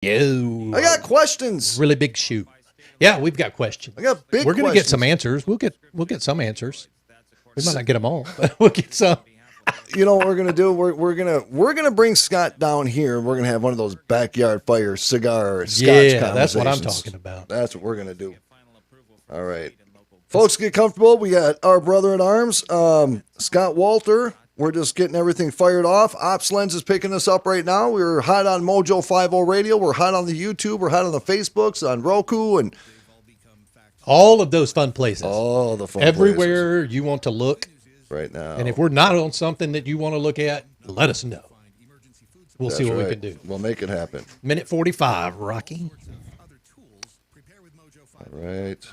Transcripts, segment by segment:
Yo. I got questions. Really big shoe. Yeah, we've got questions. I got big We're going to questions. get some answers. We'll get some answers. We might not get them all, but we'll get some. You know what we're gonna do? We're gonna bring Scott down here. We're gonna have one of those backyard fire cigar scotch conversations. That's what I'm talking about. That's what we're gonna do. All right, folks, get comfortable. We got our brother in arms, Scott Wolter. We're just getting everything fired off. Ops Lens is picking us up right now. We're hot on Mojo 50 Radio. We're hot on the YouTube. We're hot on the Facebooks, on Roku, and all of those fun places. All the fun everywhere places. You want to look right now. And if we're not on something that you want to look at, let us know. We'll see what we can do. We'll make it happen. Minute 45, Rocky. All right.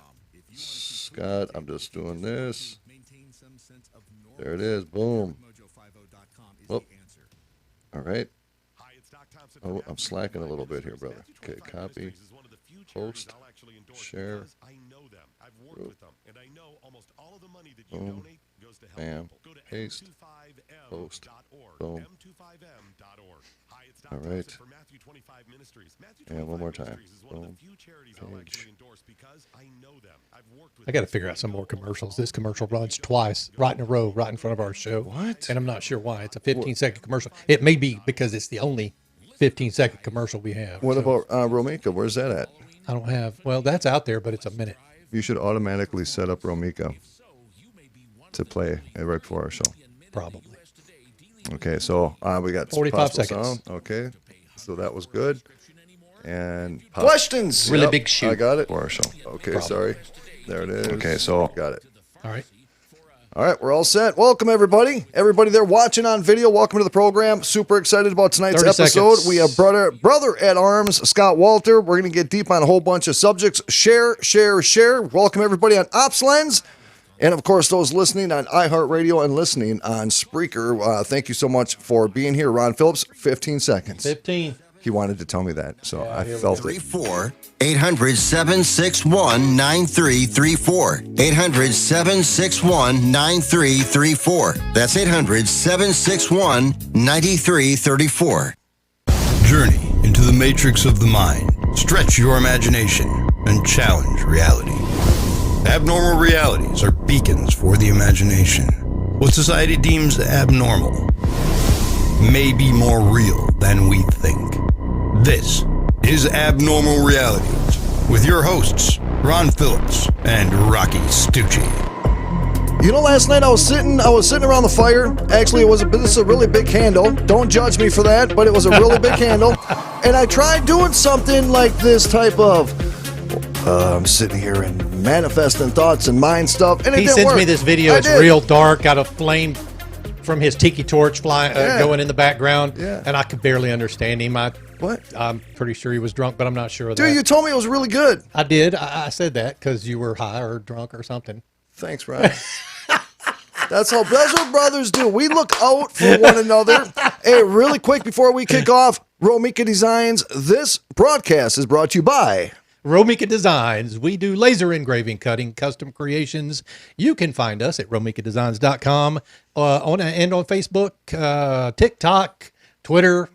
Scott, I'm just doing this. There it is. Boom. Oh. All right. Oh, I'm slacking a little bit here, brother. Okay, copy. Post. Share. Boom. Bam. Paste. Post. Boom. All right. And one more time. Boom. Page. I got to figure out some more commercials. This commercial runs twice, right in a row, right in front of our show. What? And I'm not sure why. It's a 15-second commercial. It may be because it's the only 15-second commercial we have. What about Romika? Where's that at? I don't have. Well, that's out there, but it's a minute. You should automatically set up Romika to play right before our show. Probably. Okay, so we got 45 seconds. Sound. Okay, so that was good. And questions. Really big shoot. I got it. For our show. Okay, Probably. Sorry. There it is. Okay, so got it. All right. All right, we're all set. Welcome, everybody. Everybody there watching on video, welcome to the program. Super excited about tonight's episode. Seconds. We have brother at arms, Scott Wolter. We're going to get deep on a whole bunch of subjects. Share. Welcome, everybody on Ops Lens. And, of course, those listening on iHeartRadio and listening on Spreaker. Thank you so much for being here. Ron Phillips, 15 seconds. 15. He wanted to tell me that, so I felt it. 800-761-9334. 800-761-9334. That's 800-761-9334. Journey into the matrix of the mind. Stretch your imagination and challenge reality. Abnormal realities are beacons for the imagination. What society deems abnormal may be more real than we think. This is Abnormal Realities with your hosts, Ron Phillips and Rocci Stucci. You know, last night I was sitting around the fire. Actually, this is a really big candle. Don't judge me for that, but it was a really big candle. And I tried doing something like this type of, I'm sitting here and manifesting thoughts and mind stuff, and it didn't work. He sends me this video. It's real dark, got a flame from his tiki torch going in the background, and I could barely understand him. I'm pretty sure he was drunk, but I'm not sure of that. Dude, you told me it was really good. I did. I said that because you were high or drunk or something. Thanks, Ryan. That's what brothers do. We look out for one another. Hey, really quick before we kick off, Romika Designs, this broadcast is brought to you by Romika Designs. We do laser engraving, cutting, custom creations. You can find us at romikadesigns.com and on Facebook, TikTok, Twitter,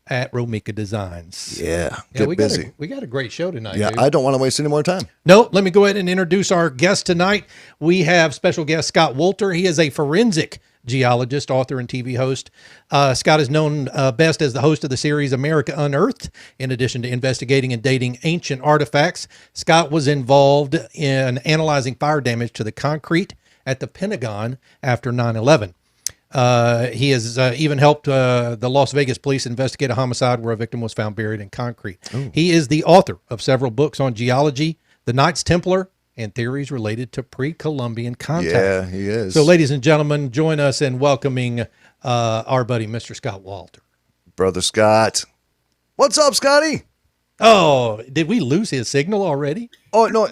at Romika Designs. Yeah, get busy. We got a great show tonight. Yeah, dude. I don't want to waste any more time. No, let me go ahead and introduce our guest tonight. We have special guest Scott Wolter. He is a forensic geologist, author, and TV host. Scott is known best as the host of the series America Unearthed. In addition to investigating and dating ancient artifacts, Scott was involved in analyzing fire damage to the concrete at the Pentagon after 9/11. He has even helped the Las Vegas police investigate a homicide where a victim was found buried in concrete. Ooh. He is the author of several books on geology, the Knights Templar, and theories related to pre-Columbian contact. Yeah, he is. So, ladies and gentlemen, join us in welcoming our buddy, Mr. Scott Wolter. Brother Scott. What's up, Scotty? Oh, did we lose his signal already? Oh, no.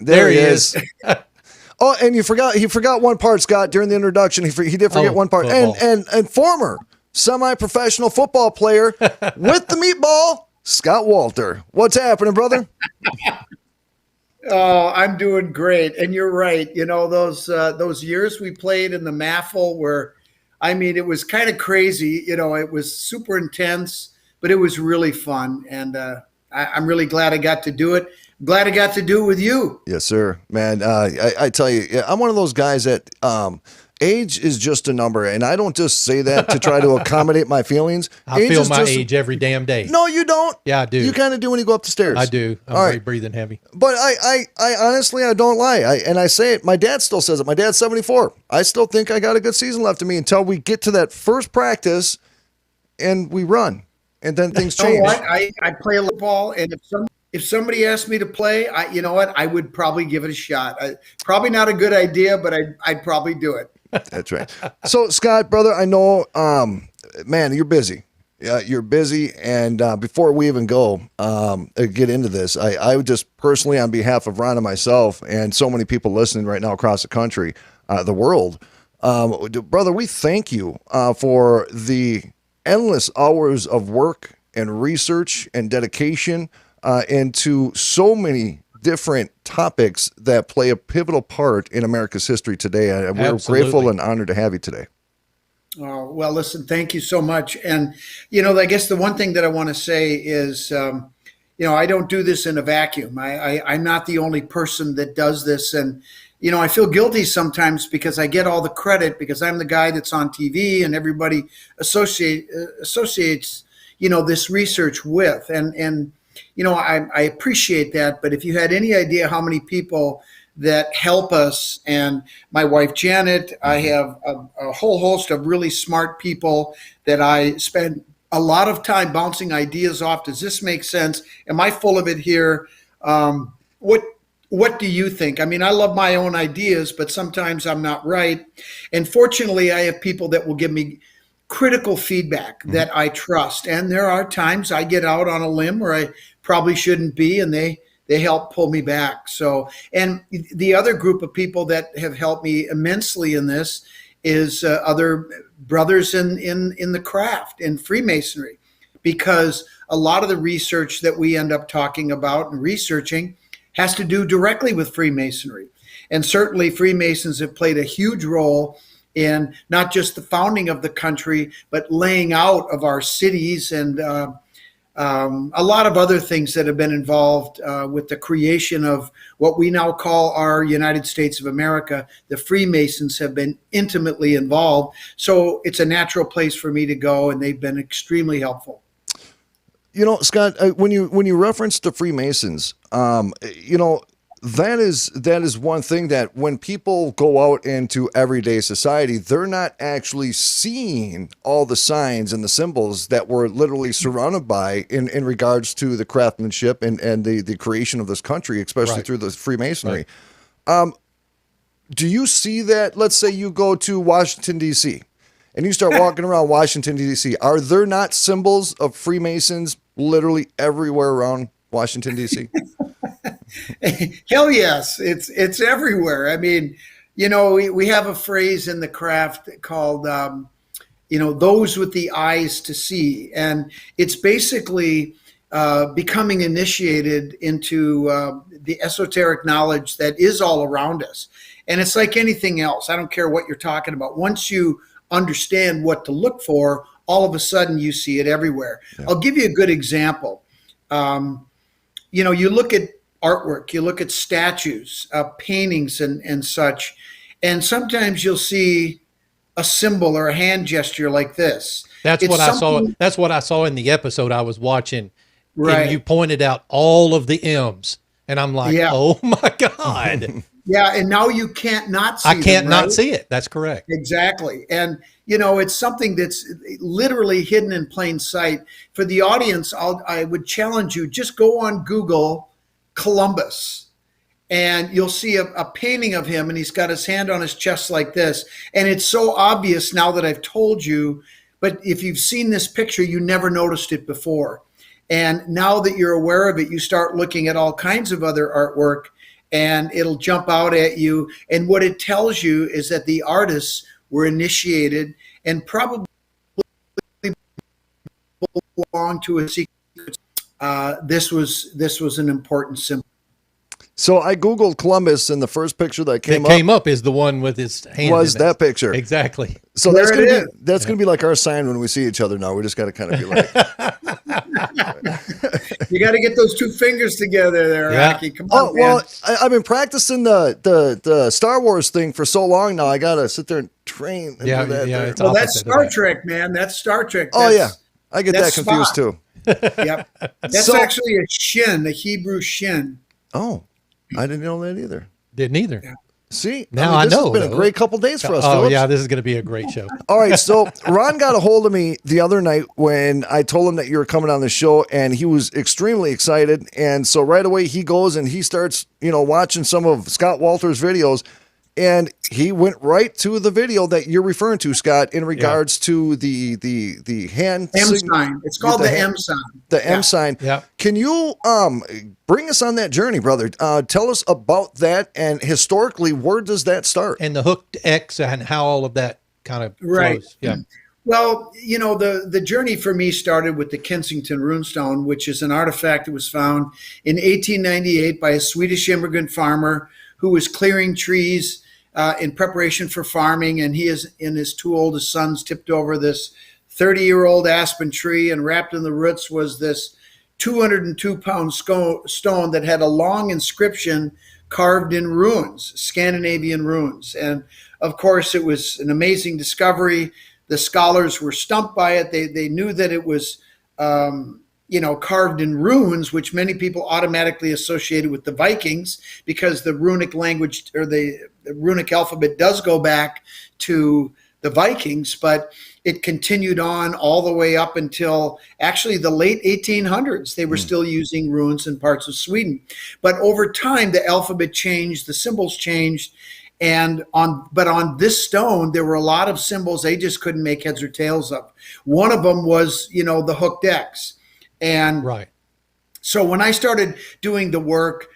There he is. Oh, and he forgot one part, Scott, during the introduction. He did forget one part. And former semi-professional football player with the meatball, Scott Wolter. What's happening, brother? Oh, I'm doing great. And you're right. You know, those years we played in the MAFL were, I mean, it was kind of crazy. You know, it was super intense. but it was really fun. And I'm really glad I got to do it. Glad I got to do it with you. Yes, sir, man. I tell you, yeah, I'm one of those guys that age is just a number, and I don't just say that to try to accommodate my feelings. I feel my age every damn day. No, you don't. Yeah, I do. You kind of do when you go up the stairs. I do. I'm very breathing heavy. But I honestly, I don't lie. I say it. My dad still says it. My dad's 74. I still think I got a good season left of me until we get to that first practice and we run. And then things change. You know what? I play a little ball, and if somebody asked me to play, you know what? I would probably give it a shot. Probably not a good idea, but I'd probably do it. That's right. So, Scott, brother, I know, man, you're busy. You're busy. And before we even go get into this, I would just personally, on behalf of Ron and myself and so many people listening right now across the country, the world, brother, we thank you for the endless hours of work and research and dedication into so many different topics that play a pivotal part in America's history today. We're grateful and honored to have you today. Oh, well, listen, thank you so much. And, you know, I guess the one thing that I want to say is, you know, I don't do this in a vacuum. I'm not the only person that does this. And, you know, I feel guilty sometimes because I get all the credit because I'm the guy that's on TV and everybody associates, you know, this research with. And you know, I appreciate that. But if you had any idea how many people that help us, and my wife, Janet, I have a whole host of really smart people that I spend a lot of time bouncing ideas off. Does this make sense? Am I full of it here? What do you think? I mean, I love my own ideas, but sometimes I'm not right. And fortunately, I have people that will give me critical feedback that I trust. And there are times I get out on a limb where I probably shouldn't be, and they help pull me back. So, and the other group of people that have helped me immensely in this is other brothers in the craft, in Freemasonry, because a lot of the research that we end up talking about and researching has to do directly with Freemasonry. And certainly Freemasons have played a huge role in not just the founding of the country, but laying out of our cities and a lot of other things that have been involved with the creation of what we now call our United States of America. The Freemasons have been intimately involved. So it's a natural place for me to go, and they've been extremely helpful. You know, Scott, when you reference the Freemasons, you know, that is one thing that when people go out into everyday society, they're not actually seeing all the signs and the symbols that we're literally surrounded by in regards to the craftsmanship and the creation of this country, especially through the Freemasonry. Right. Do you see that? Let's say you go to Washington, D.C., and you start walking around Washington, D.C. Are there not symbols of Freemasons literally everywhere around Washington, D.C.? Hell yes, it's everywhere. I mean, you know, we have a phrase in the craft called, you know, those with the eyes to see. And it's basically becoming initiated into the esoteric knowledge that is all around us. And it's like anything else. I don't care what you're talking about. Once you understand what to look for, all of a sudden you see it everywhere. Yeah. I'll give you a good example. You know, you look at artwork, you look at statues, paintings and such, and sometimes you'll see a symbol or a hand gesture like this. That's what I saw. That's what I saw in the episode I was watching. Right. And you pointed out all of the M's, and I'm like, oh my God. Yeah, and now you can't not see it. I can't not see it. That's correct. Exactly. And, you know, it's something that's literally hidden in plain sight. For the audience, I would challenge you, just go on Google Columbus, and you'll see a painting of him, and he's got his hand on his chest like this. And it's so obvious now that I've told you, but if you've seen this picture, you never noticed it before. And now that you're aware of it, you start looking at all kinds of other artwork, and it'll jump out at you. And what it tells you is that the artists were initiated and probably belonged to a secret. This was an important symbol. So I Googled Columbus, and the first picture that It came up is the one with his hand. was in it. that picture. Exactly. So There that's gonna be like our sign when we see each other now. We just got to kind of be like, You got to get those two fingers together there, Yeah. Rocky. Come on, oh well, man. I've been practicing the Star Wars thing for so long now. I gotta sit there and train. And Yeah, do that yeah, there. it's Well, that's opposite of Star that. Trek, man. That's Star Trek. Oh yeah, That's- I get that that's confused Spock. too. Yep. That's So- actually a shin, a Hebrew shin. Oh, I didn't know that either. Didn't either. See, Now I this know, has been a though. great couple days for us. Oh Phillips. yeah, this is going to be a great show. All right, so Ron got a hold of me the other night when I told him that you were coming on the show, and he was extremely excited. And so right away he goes and he starts, watching some of Scott Wolter's videos, and he went right to the video that you're referring to, Scott, in regards to the hand M sign- sign. It's called the M sign. The M sign. Yeah. Can you bring us on that journey, brother? Tell us about that, and historically, where does that start? And the hooked X and how all of that kind of Right. flows. Yeah. Well, the journey for me started with the Kensington Runestone, which is an artifact that was found in 1898 by a Swedish immigrant farmer who was clearing trees in preparation for farming. And he and his two oldest sons tipped over this 30-year-old aspen tree, and wrapped in the roots was this 202-pound stone that had a long inscription carved in runes, Scandinavian runes. And of course, it was an amazing discovery. The scholars were stumped by it. They knew that it was, carved in runes, which many people automatically associated with the Vikings, because the runic language, or the runic alphabet, does go back to the Vikings, but it continued on all the way up until actually the late 1800s. They were still using runes in parts of Sweden. But over time, the alphabet changed, the symbols changed. And on this stone, there were a lot of symbols they just couldn't make heads or tails of. One of them was, the hooked X. And Right. so when I started doing the work,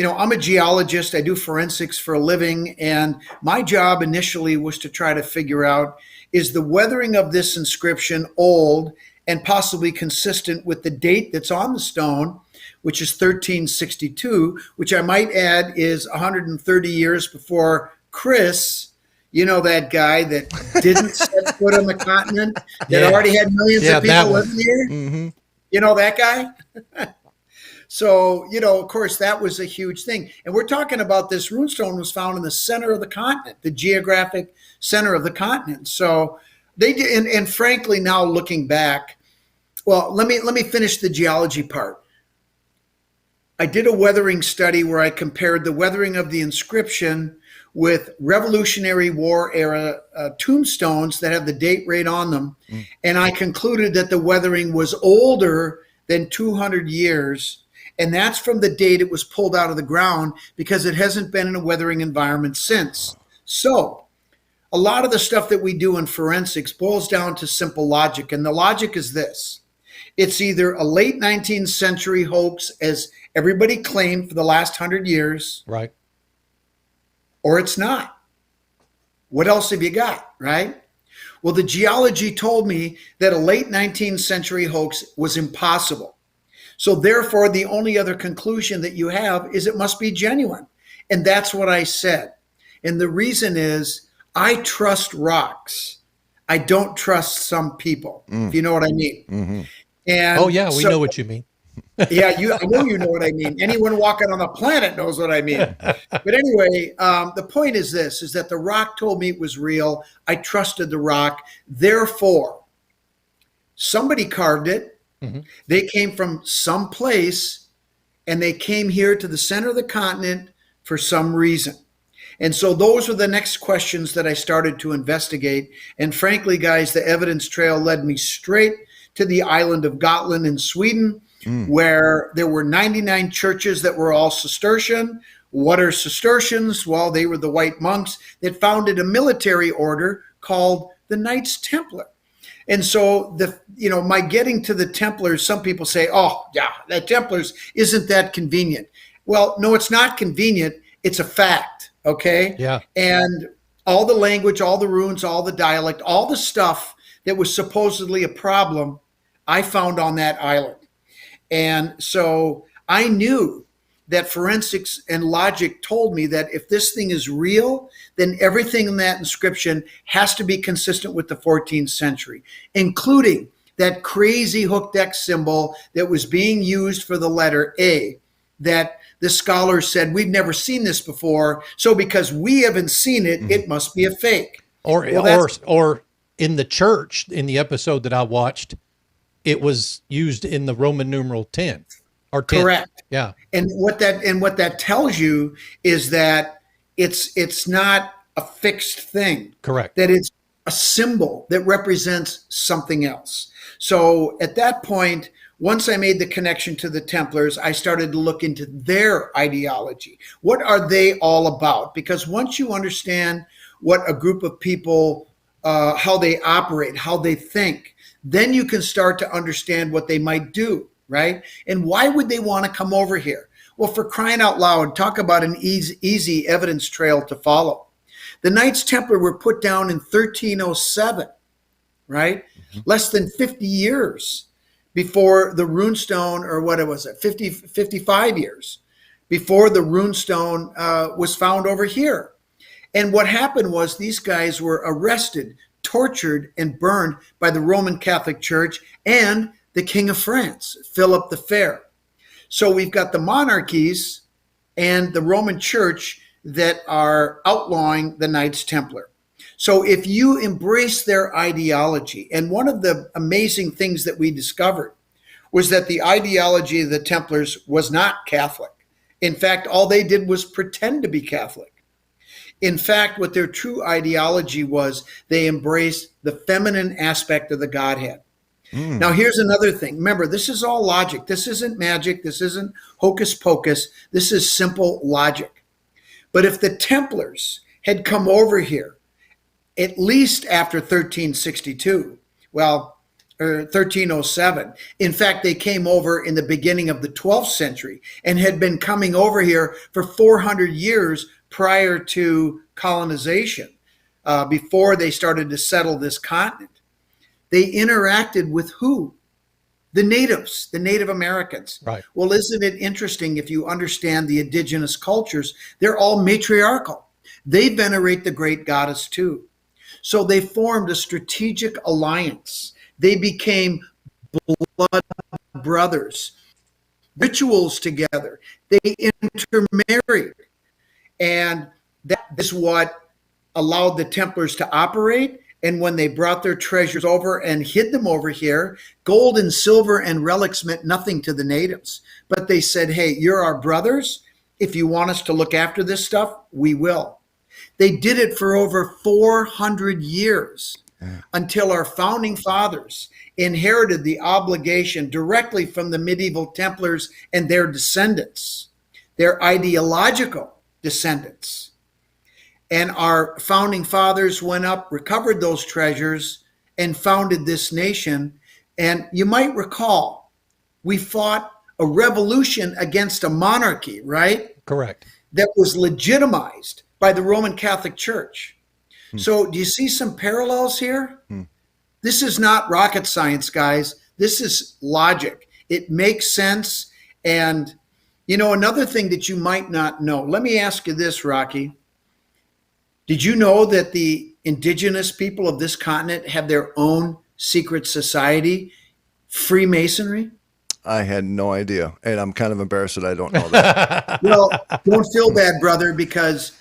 I'm a geologist. I do forensics for a living. And my job initially was to try to figure out, is the weathering of this inscription old and possibly consistent with the date that's on the stone, which is 1362, which I might add is 130 years before Chris, that guy that didn't set foot on the continent, that Yeah. already had millions Yeah, of that people one. living here. Mm-hmm. You know that guy? So, of course, that was a huge thing. And we're talking about this runestone was found in the center of the continent, the geographic center of the continent. So they did, and frankly, now looking back, well, let me finish the geology part. I did a weathering study where I compared the weathering of the inscription with Revolutionary War era tombstones that have the date right on them. And I concluded that the weathering was older than 200 years. And that's from the date it was pulled out of the ground, because it hasn't been in a weathering environment since. So a lot of the stuff that we do in forensics boils down to simple logic. And the logic is this. It's either a late 19th century hoax, as everybody claimed for the last 100 years, Right. or it's not. What else have you got, right? Well, the geology told me that a late 19th century hoax was impossible. So therefore, the only other conclusion that you have is it must be genuine. And that's what I said. And the reason is I trust rocks. I don't trust some people, if you know what I mean. Mm-hmm. And Oh yeah, we know what you mean. yeah, I know you know what I mean. Anyone walking on the planet knows what I mean. But anyway, the point is this, is that the rock told me it was real. I trusted the rock. Therefore, somebody carved it. Mm-hmm. They came from some place, and they came here to the center of the continent for some reason. And so those were the next questions that I started to investigate. And frankly, guys, the evidence trail led me straight to the island of Gotland in Sweden, where there were 99 churches that were all Cistercian. What are Cistercians? Well, they were the white monks that founded a military order called the Knights Templar. And so my getting to the Templars, some people say, oh yeah, the Templars isn't that convenient. Well, no, it's not convenient. It's a fact. Okay. Yeah. And all the language, all the runes, all the dialect, all the stuff that was supposedly a problem, I found on that island. And so I knew that forensics and logic told me that if this thing is real, then everything in that inscription has to be consistent with the 14th century, including that crazy hooked X symbol that was being used for the letter A, that the scholars said, we've never seen this before, so because we haven't seen it, it must be a fake. Or in the church, in the episode that I watched, it was used in the Roman numeral 10 or 10. Correct. Yeah. And what that tells you is that it's not a fixed thing. Correct. That it's a symbol that represents something else. So at that point, once I made the connection to the Templars, I started to look into their ideology. What are they all about? Because once you understand what a group of people, how they operate, how they think, then you can start to understand what they might do, right? And why would they want to come over here? Well, for crying out loud, talk about an easy evidence trail to follow. The Knights Templar were put down in 1307, right? Less than 50 years before the runestone, or what was it, 55 years before the runestone was found over here. And what happened was these guys were arrested, tortured, and burned by the Roman Catholic Church and the King of France, Philip the Fair. So we've got the monarchies and the Roman Church that are outlawing the Knights Templar. So if you embrace their ideology, and one of the amazing things that we discovered was that the ideology of the Templars was not Catholic. In fact, all they did was pretend to be Catholic. In fact, what their true ideology was, they embraced the feminine aspect of the Godhead. Now, here's another thing. Remember, this is all logic. This isn't magic. This isn't hocus pocus. This is simple logic. But if the Templars had come over here, at least after 1362, or 1307. In fact, they came over in the beginning of the 12th century and had been coming over here for 400 years prior to colonization, before they started to settle this continent. They interacted with who? The natives, the Native Americans. Right. Well, isn't it interesting if you understand the indigenous cultures, they're all matriarchal. They venerate the great goddess too. So they formed a strategic alliance. They became blood brothers, rituals together. They intermarried. And that is what allowed the Templars to operate. And when they brought their treasures over and hid them over here, gold and silver and relics meant nothing to the natives. But they said, hey, you're our brothers. If you want us to look after this stuff, we will. They did it for over 400 years until our founding fathers inherited the obligation directly from the medieval Templars and their descendants, their ideological descendants. And our founding fathers went up, recovered those treasures, and founded this nation. And you might recall, we fought a revolution against a monarchy, right? Correct. That was legitimized by the Roman Catholic Church. So do you see some parallels here? This is not rocket science, guys. This is logic. It makes sense. And, you know, another thing that you might not know, let me ask you this, Rocky. Did you know that the indigenous people of this continent have their own secret society, Freemasonry? I had no idea, and I'm kind of embarrassed that I don't know that. Well, don't feel bad, brother, because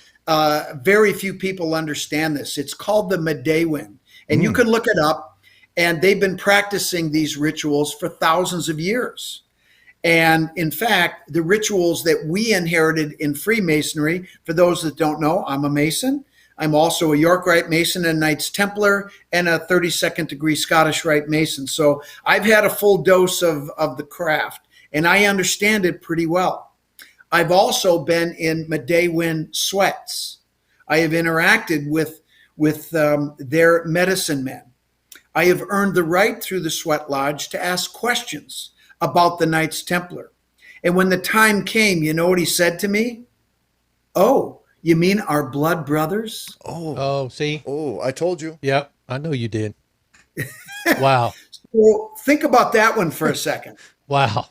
very few people understand this. It's called the Magdalene, and you can look it up, and they've been practicing these rituals for thousands of years. And in fact, the rituals that we inherited in Freemasonry, for those that don't know, I'm a Mason. I'm also a York Rite Mason, a Knights Templar, and a 32nd degree Scottish Rite Mason. So I've had a full dose of the craft, and I understand it pretty well. I've also been in Magdalene sweats. I have interacted with their medicine men. I have earned the right through the Sweat Lodge to ask questions about the Knights Templar. And when the time came, you know what he said to me? Oh, you mean our blood brothers? Oh, see? Oh, I told you. Yep, I know you did. Wow. Well, think about that one for a second. Wow.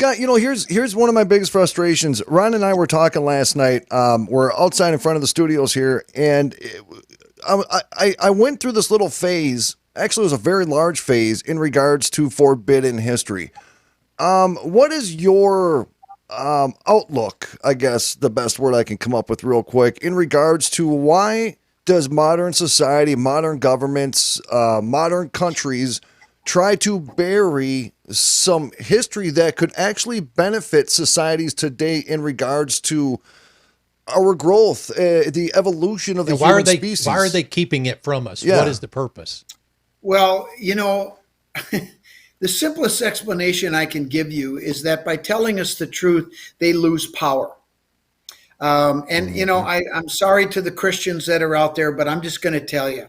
Scott, here's one of my biggest frustrations. Ron and I were talking last night. We're outside in front of the studios here, and I went through this little phase. Actually, it was a very large phase in regards to forbidden history. What is your outlook, I guess, the best word I can come up with real quick, in regards to why does modern society, modern governments, modern countries try to bury some history that could actually benefit societies today in regards to our growth, the evolution of the human species? Why are they keeping it from us? Yeah. What is the purpose? Well, the simplest explanation I can give you is that by telling us the truth, they lose power. I'm sorry to the Christians that are out there, but I'm just going to tell you,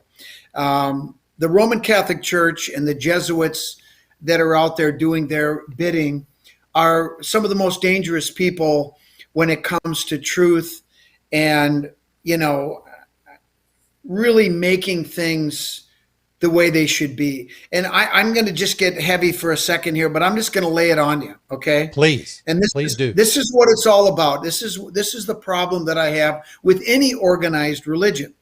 the Roman Catholic Church and the Jesuits that are out there doing their bidding are some of the most dangerous people when it comes to truth and, really making things the way they should be. And I'm going to just get heavy for a second here, but I'm just going to lay it on you. Okay. Please. And please do. This is what it's all about. This is the problem that I have with any organized religion.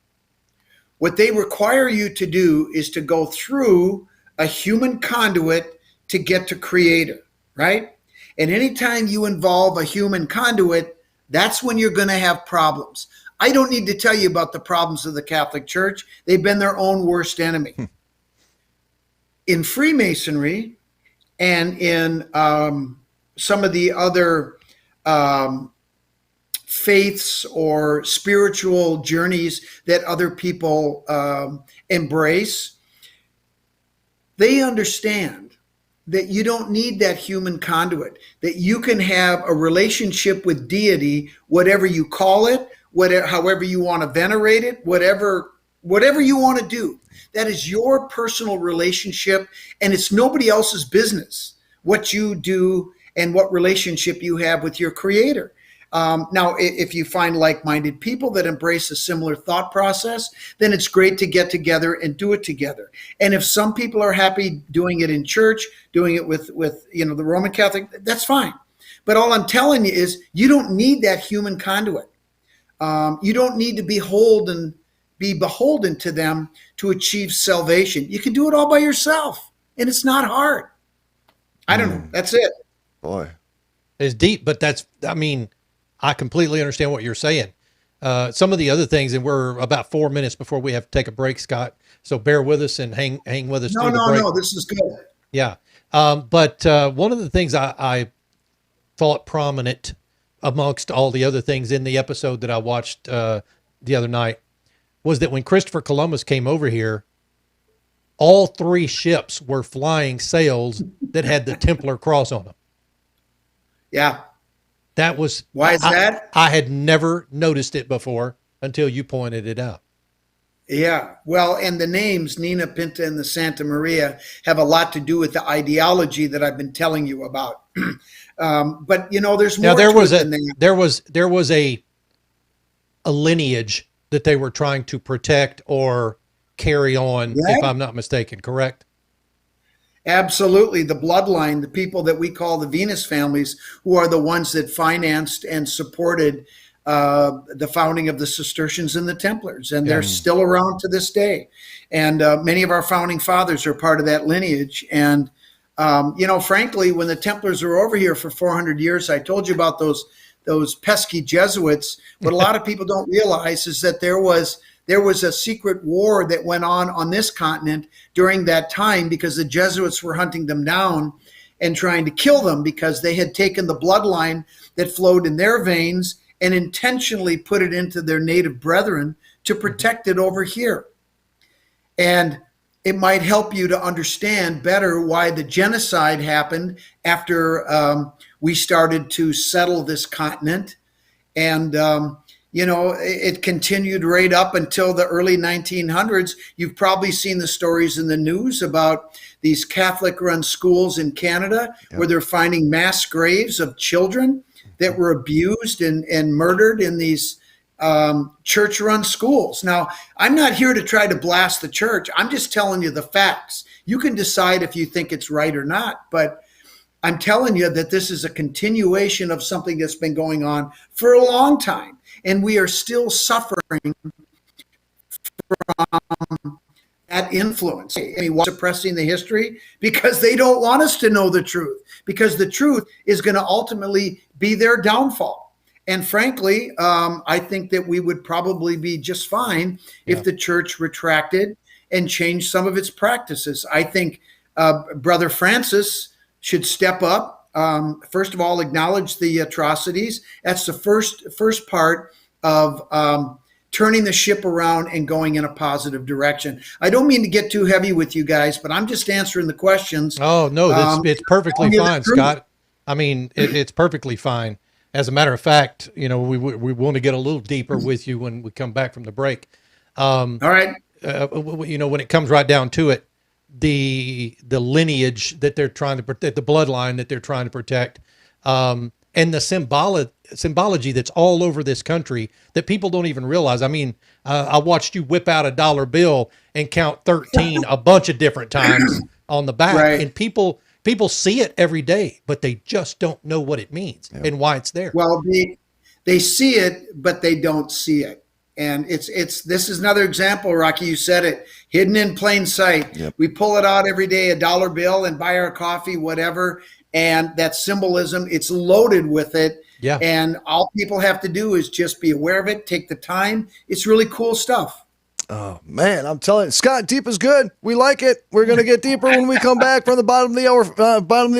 What they require you to do is to go through a human conduit to get to Creator, right? And anytime you involve a human conduit, that's when you're going to have problems. I don't need to tell you about the problems of the Catholic Church. They've been their own worst enemy. In Freemasonry and in some of the other faiths or spiritual journeys that other people embrace, they understand that you don't need that human conduit, that you can have a relationship with deity, whatever you call it, however you want to venerate it, whatever you want to do. That is your personal relationship, and it's nobody else's business what you do and what relationship you have with your Creator. Now, if you find like-minded people that embrace a similar thought process, then it's great to get together and do it together. And if some people are happy doing it in church, doing it with the Roman Catholic, that's fine. But all I'm telling you is you don't need that human conduit. You don't need to be beholden to them to achieve salvation. You can do it all by yourself, and it's not hard. I don't know. That's it. Boy, it's deep, but I completely understand what you're saying. Some of the other things, and we're about 4 minutes before we have to take a break, Scott. So bear with us and hang with us. No, this is good. Yeah. But one of the things I thought prominent amongst all the other things in the episode that I watched the other night was that when Christopher Columbus came over here, all 3 ships were flying sails that had the Templar cross on them. Yeah. That was why is that? I had never noticed it before until you pointed it out. Yeah. Well, and the names Nina, Pinta, and the Santa Maria have a lot to do with the ideology that I've been telling you about. But there's more. Now there was a lineage that they were trying to protect or carry on, if I'm not mistaken, correct? Absolutely. The bloodline, the people that we call the Venus families, who are the ones that financed and supported the founding of the Cistercians and the Templars. And they're still around to this day. And many of our founding fathers are part of that lineage. And, frankly, when the Templars were over here for 400 years, I told you about those pesky Jesuits. What a lot of people don't realize is that there was a secret war that went on this continent during that time because the Jesuits were hunting them down and trying to kill them because they had taken the bloodline that flowed in their veins and intentionally put it into their native brethren to protect it over here. And it might help you to understand better why the genocide happened after we started to settle this continent. And it continued right up until the early 1900s. You've probably seen the stories in the news about these Catholic-run schools in Canada where they're finding mass graves of children that were abused and murdered in these church-run schools. Now, I'm not here to try to blast the church. I'm just telling you the facts. You can decide if you think it's right or not. But I'm telling you that this is a continuation of something that's been going on for a long time. And we are still suffering from that influence. I mean, why suppressing the history? Because they don't want us to know the truth, because the truth is going to ultimately be their downfall. And frankly, I think that we would probably be just fine if the church retracted and changed some of its practices. I think Brother Francis should step up. First of all, acknowledge the atrocities. That's the first part of turning the ship around and going in a positive direction. I don't mean to get too heavy with you guys, but I'm just answering the questions. Oh, no, it's perfectly fine, Scott. I mean, it's perfectly fine. As a matter of fact, we want to get a little deeper with you when we come back from the break. All right. When it comes right down to it, the lineage that they're trying to protect, the bloodline that they're trying to protect, and the symbology that's all over this country that people don't even realize. I mean, I watched you whip out a dollar bill and count 13 a bunch of different times on the back, right. And people see it every day, but they just don't know what it means and why it's there. Well, they see it, but they don't see it. And this is another example, Rocky, you said it, hidden in plain sight. Yep. We pull it out every day, a dollar bill, and buy our coffee, whatever. And that symbolism, it's loaded with it. Yeah. And all people have to do is just be aware of it, take the time. It's really cool stuff. Oh, man, I'm telling you, Scott, deep is good. We like it. We're going to get deeper when we come back from the bottom of the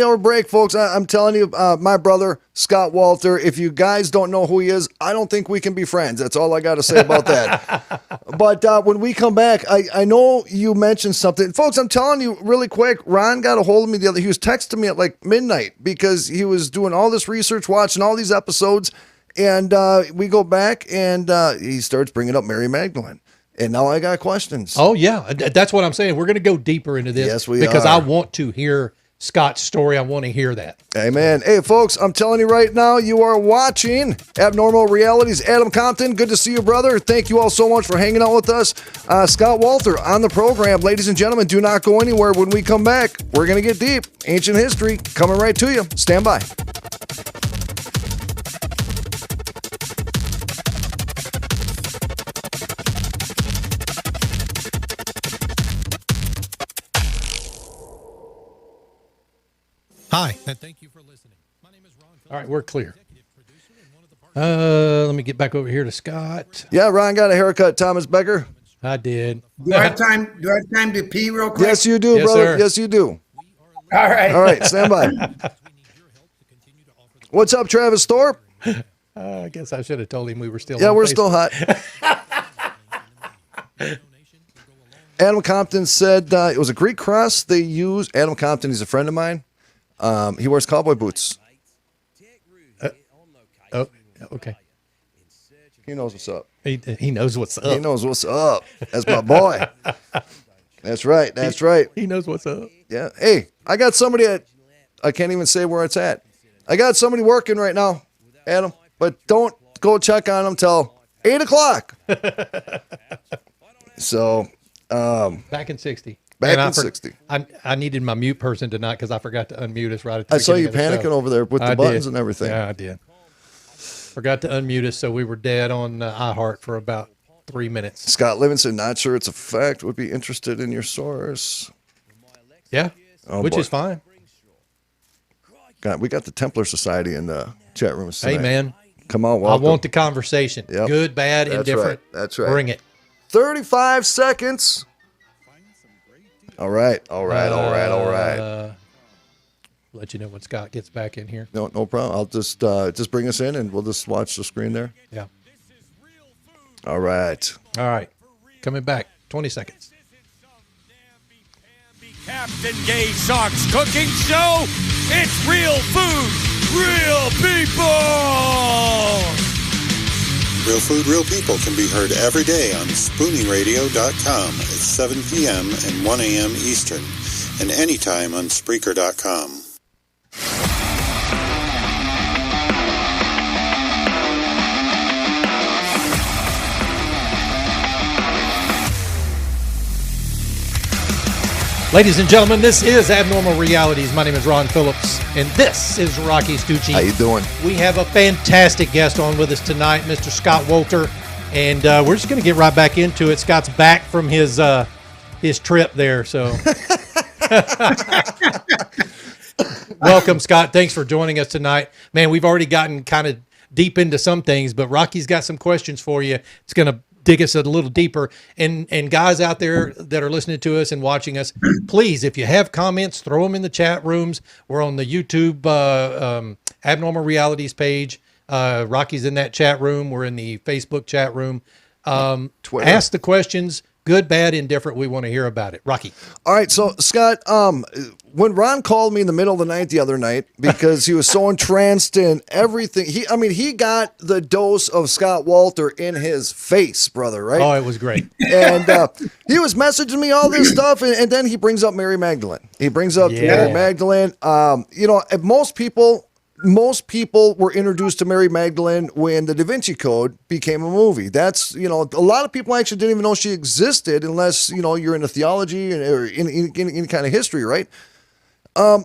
hour break, folks. I'm telling you, my brother, Scott Wolter, if you guys don't know who he is, I don't think we can be friends. That's all I got to say about that. But when we come back, I know you mentioned something. Folks, I'm telling you really quick, Ron got a hold of me he was texting me at like midnight because he was doing all this research, watching all these episodes, and we go back and he starts bringing up Mary Magdalene. And now I got questions. Oh, yeah. That's what I'm saying. We're going to go deeper into this. Yes, we because are. I want to hear Scott's story. I want to hear that. Amen. Hey, folks, I'm telling you right now, you are watching Abnormal Realities. Adam Compton, good to see you, brother. Thank you all so much for hanging out with us. Scott Wolter on the program. Ladies and gentlemen, do not go anywhere. When we come back, we're going to get deep. Ancient history coming right to you. Stand by. Hi, and thank you for listening. My name is Ron Phillips. All right, we're clear. Let me get back over here to Scott. Yeah, Ron got a haircut, Thomas Becker. I did. Do I have time to pee real quick? Yes, you do, yes, brother. Sir. Yes, you do. All right. All right, stand by. What's up, Travis Thorpe? I guess I should have told him we were still. Yeah, on we're Facebook. still hot. Adam Compton said it was a Greek cross they use. Adam Compton, he's a friend of mine. He wears cowboy boots. Okay. He knows what's up. He knows what's up. He knows what's up. That's my boy. That's right. That's right. He knows what's up. Yeah. Hey, I got somebody I can't even say where it's at. I got somebody working right now, Adam, but don't go check on them till 8:00. So, Back in 60. Back in 60. I needed my mute person tonight because I forgot to unmute us right at the I saw you beginning of the panicking show. over there with the buttons and everything. Yeah, I did. Forgot to unmute us, so we were dead on iHeart for about 3 minutes. Scott Livingston, not sure it's a fact, would be interested in your source. Yeah, which boy. is fine. God, we got the Templar Society in the chat room tonight. Hey, man. Come on, I welcome. want the conversation. Yep. Good, bad, That's indifferent. right. That's right. Bring it. 35 seconds. All right. Let you know when Scott gets back in here. No problem. I'll just bring us in and we'll just watch the screen there. Yeah. All right. All right. Coming back. 20 seconds. Captain Gay Sock's cooking show. It's real food, real people. Real Food, Real People can be heard every day on SpooningRadio.com at 7 p.m. and 1 a.m. Eastern, and anytime on Spreaker.com. Ladies and gentlemen, this is Abnormal Realities. My name is Ron Phillips, and this is Rocci Stucci. How you doing? We have a fantastic guest on with us tonight, Mr. Scott Wolter, and we're just going to get right back into it. Scott's back from his trip there, so welcome, Scott. Thanks for joining us tonight. Man, we've already gotten kind of deep into some things, but Rocky's got some questions for you. It's going to dig us a little deeper. And guys out there that are listening to us and watching us, please, if you have comments, throw them in the chat rooms. We're on the YouTube Abnormal Realities page. Rocky's in that chat room. We're in the Facebook chat room. Twitter. Ask the questions, good, bad, indifferent. We want to hear about it. Rocky. All right, so Scott, when Ron called me in the middle of the night the other night because he was so entranced in everything, he got the dose of Scott Wolter in his face, brother, right? Oh, it was great. And he was messaging me all this stuff, and then he brings up Mary Magdalene. He brings up Mary Magdalene. Most people were introduced to Mary Magdalene when the Da Vinci Code became a movie. That's, a lot of people actually didn't even know she existed unless, you're into theology or in any kind of history, right? I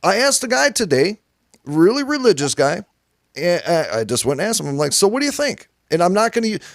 asked a guy today, really religious guy, and I just went and asked him, I'm like, so what do you think? And I'm not going to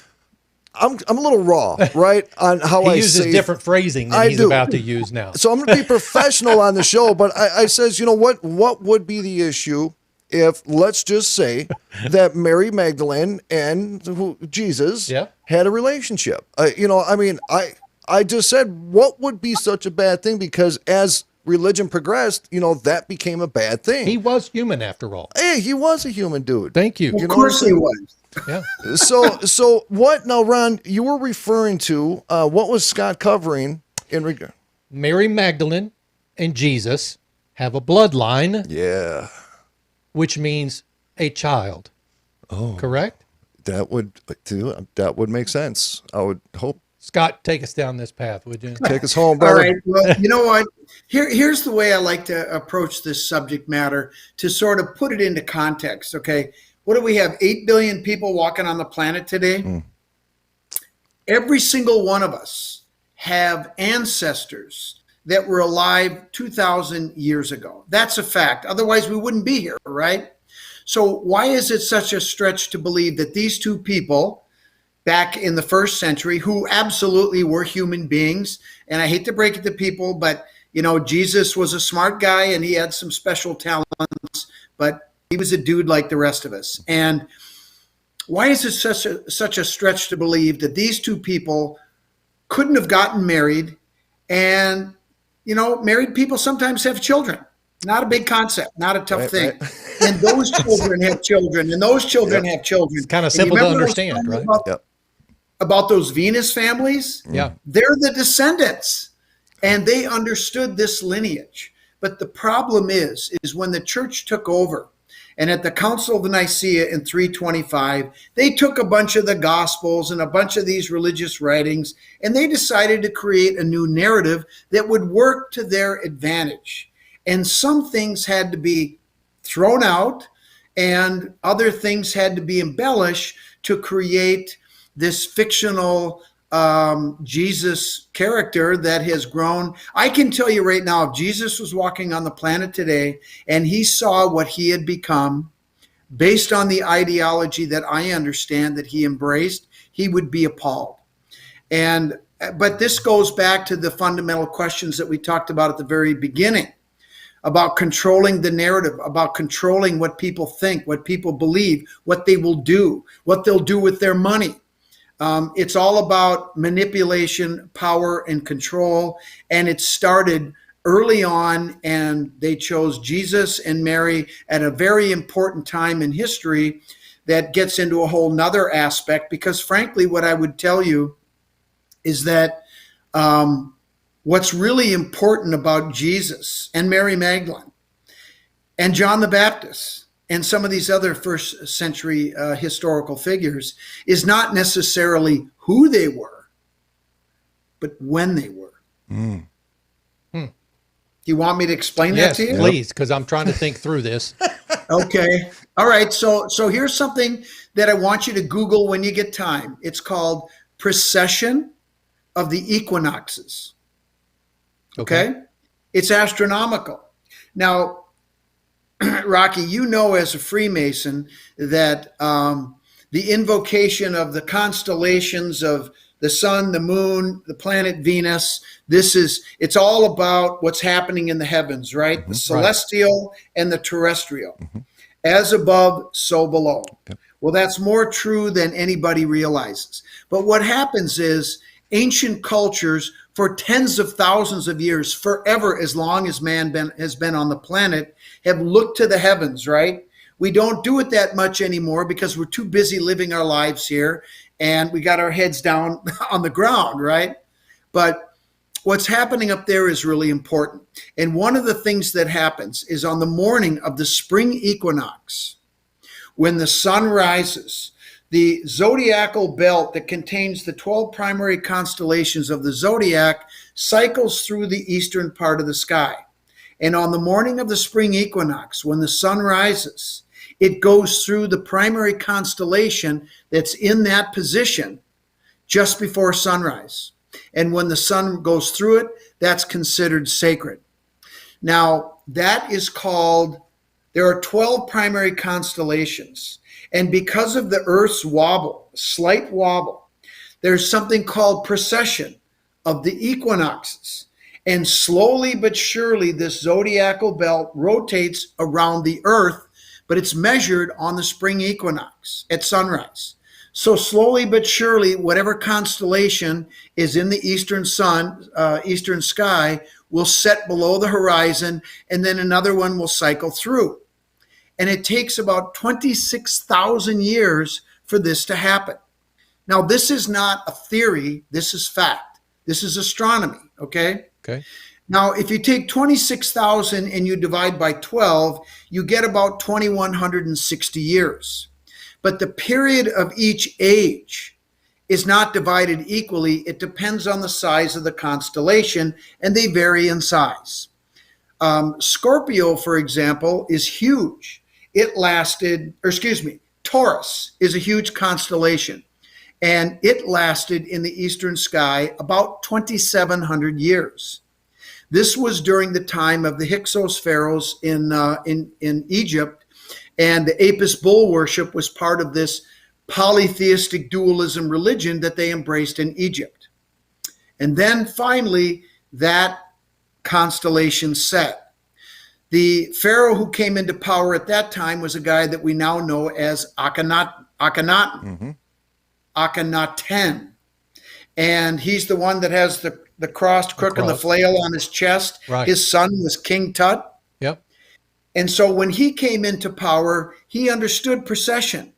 I'm a little raw, right, on how he I uses say different phrasing than he's about to use now. So I'm going to be professional on the show, but I says, what would be the issue if, let's just say, that Mary Magdalene and Jesus had a relationship? I just said, what would be such a bad thing? Because as religion progressed, that became a bad thing. He was human after all. Hey, he was a human dude. Thank you. Of course he was. Yeah. So what? Now, Ron, you were referring to what was Scott covering in regard? Mary Magdalene and Jesus have a bloodline. Yeah. Which means a child. Oh. Correct? That would make sense. I would hope. Scott, take us down this path, would you? Take us home, brother. All right. Well, you know what? Here's the way I like to approach this subject matter to sort of put it into context, okay? What do we have? 8 billion people walking on the planet today? Every single one of us have ancestors that were alive 2,000 years ago. That's a fact. Otherwise, we wouldn't be here, right? So why is it such a stretch to believe that these two people back in the first century, who absolutely were human beings, and I hate to break it to people, but Jesus was a smart guy and he had some special talents, but he was a dude like the rest of us. And why is it such a stretch to believe that these two people couldn't have gotten married? And married people sometimes have children. Not a big concept, not a tough thing. Right. And those children have children, and those children have children. It's kind of simple to understand, right? About those Venus families? Yeah. They're the descendants, and they understood this lineage. But the problem is when the church took over, and at the Council of Nicaea in 325, they took a bunch of the Gospels and a bunch of these religious writings, and they decided to create a new narrative that would work to their advantage. And some things had to be thrown out, and other things had to be embellished to create this fictional Jesus character that has grown. I can tell you right now, if Jesus was walking on the planet today and he saw what he had become based on the ideology that I understand that he embraced, he would be appalled. But this goes back to the fundamental questions that we talked about at the very beginning, about controlling the narrative, about controlling what people think, what people believe, what they will do, what they'll do with their money. It's all about manipulation, power, and control. And it started early on, and they chose Jesus and Mary at a very important time in history that gets into a whole nother aspect. Because frankly, what I would tell you is that what's really important about Jesus and Mary Magdalene and John the Baptist and some of these other first century historical figures is not necessarily who they were, but when they were. Do you want me to explain that to you? Yes, please, because I'm trying to think through this. Okay. All right. So here's something that I want you to Google when you get time. It's called Precession of the Equinoxes. Okay? It's astronomical. Now, Rocky, you know as a Freemason that the invocation of the constellations of the sun, the moon, the planet Venus, it's all about what's happening in the heavens, right? The celestial and the terrestrial. As above, so below. Yep. Well, that's more true than anybody realizes. But what happens is ancient cultures for tens of thousands of years, forever, as long as man has been on the planet, have looked to the heavens, right? We don't do it that much anymore because we're too busy living our lives here and we got our heads down on the ground, right? But what's happening up there is really important. And one of the things that happens is on the morning of the spring equinox, when the sun rises, the zodiacal belt that contains the 12 primary constellations of the zodiac cycles through the eastern part of the sky. And on the morning of the spring equinox, when the sun rises, it goes through the primary constellation that's in that position just before sunrise. And when the sun goes through it, that's considered sacred. Now, that is called, there are 12 primary constellations. And because of the Earth's wobble, slight wobble, there's something called precession of the equinoxes. And slowly but surely, this zodiacal belt rotates around the Earth, but it's measured on the spring equinox at sunrise. So slowly but surely, whatever constellation is in the eastern sky will set below the horizon, and then another one will cycle through. And it takes about 26,000 years for this to happen. Now, this is not a theory. This is fact. This is astronomy, okay? Okay. Now, if you take 26,000 and you divide by 12, you get about 2,160 years. But the period of each age is not divided equally. It depends on the size of the constellation, and they vary in size. Scorpio, for example, is huge. Taurus is a huge constellation, and it lasted in the eastern sky about 2,700 years. This was during the time of the Hyksos pharaohs in Egypt, and the Apis bull worship was part of this polytheistic dualism religion that they embraced in Egypt. And then finally, that constellation set. The pharaoh who came into power at that time was a guy that we now know as Akhenaten. And he's the one that has the crossed crook and the flail on his chest. Right. His son was King Tut. Yep. And so when he came into power, he understood precession.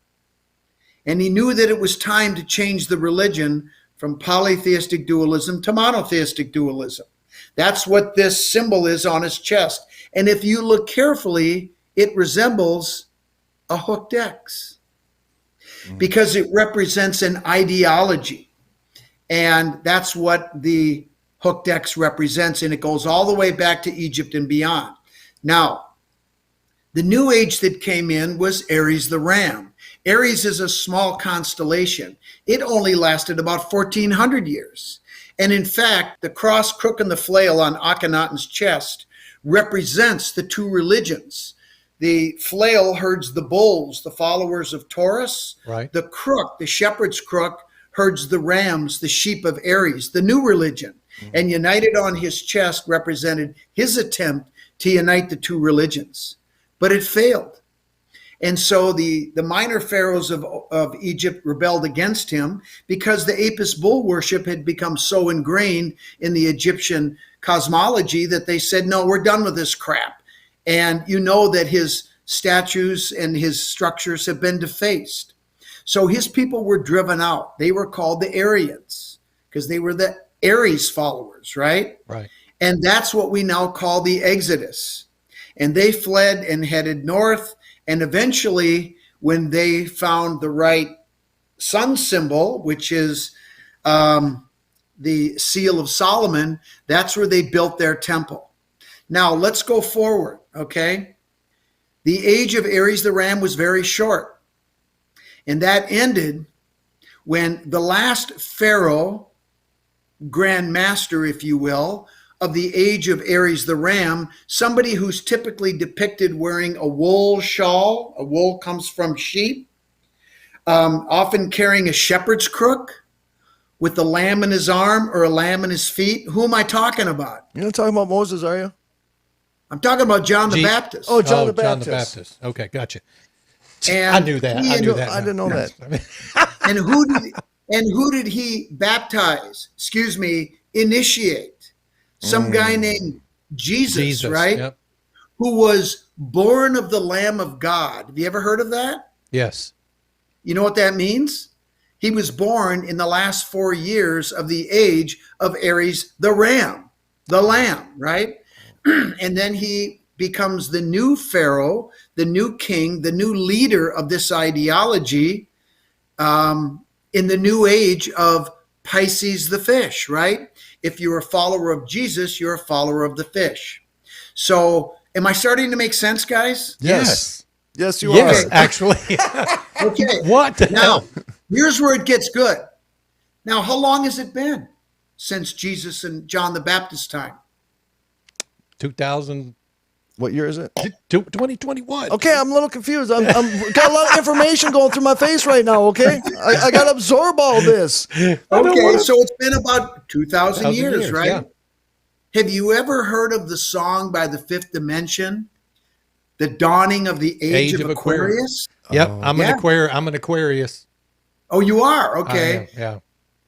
And he knew that it was time to change the religion from polytheistic dualism to monotheistic dualism. That's what this symbol is on his chest. And if you look carefully, it resembles a hooked X because it represents an ideology. And that's what the hooked X represents. And it goes all the way back to Egypt and beyond. Now, the new age that came in was Aries the Ram. Aries is a small constellation. It only lasted about 1,400 years. And in fact, the cross, crook, and the flail on Akhenaten's chest represents the two religions. The flail herds the bulls, the followers of Taurus. Right. The crook, the shepherd's crook, herds the rams, the sheep of Aries, the new religion. And united on his chest represented his attempt to unite the two religions. But it failed. And so the minor pharaohs of Egypt rebelled against him because the Apis bull worship had become so ingrained in the Egyptian cosmology that they said, no, we're done with this crap. And you know that his statues and his structures have been defaced. So his people were driven out. They were called the Aryans because they were the Aries followers, right? Right. And that's what we now call the Exodus. And they fled and headed north. And eventually, when they found the right sun symbol, which is the Seal of Solomon, that's where they built their temple. Now, let's go forward, okay? The age of Aries the Ram was very short. And that ended when the last pharaoh, grand master, if you will, of the age of Aries the ram, somebody who's typically depicted wearing a wool shawl. A wool comes from sheep, often carrying a shepherd's crook with a lamb in his arm or a lamb in his feet. Who am I talking about? You're not talking about Moses, are you? I'm talking about John the Baptist. Oh, John the John Baptist. the Baptist. Okay, gotcha. And I knew that. I knew that. I didn't know that. And who did he baptize? Excuse me, initiate? Some guy named Jesus, right? Yep. Who was born of the Lamb of God. Have you ever heard of that? Yes. You know what that means? He was born in the last 4 years of the age of Aries the ram, the lamb, right? And then he becomes the new pharaoh, the new king, the new leader of this ideology in the new age of Pisces the fish, right? If you're a follower of Jesus, you're a follower of the fish. So am I starting to make sense, guys? Yes, you Yes, are. actually. Okay. What the Now, hell? here's where it gets good. Now, how long has it been since Jesus and John the Baptist time? 2000, What year is it? 2021. Okay, I'm a little confused. I'm got a lot of information going through my face right now. Okay, I got to absorb all this. Okay, so it's been about 2,000 years, right? Yeah. Have you ever heard of the song by the Fifth Dimension, "The Dawning of the Age of Aquarius"? Yep, I'm Yeah. an Aquarius. Oh, you are? I Okay. am, yeah.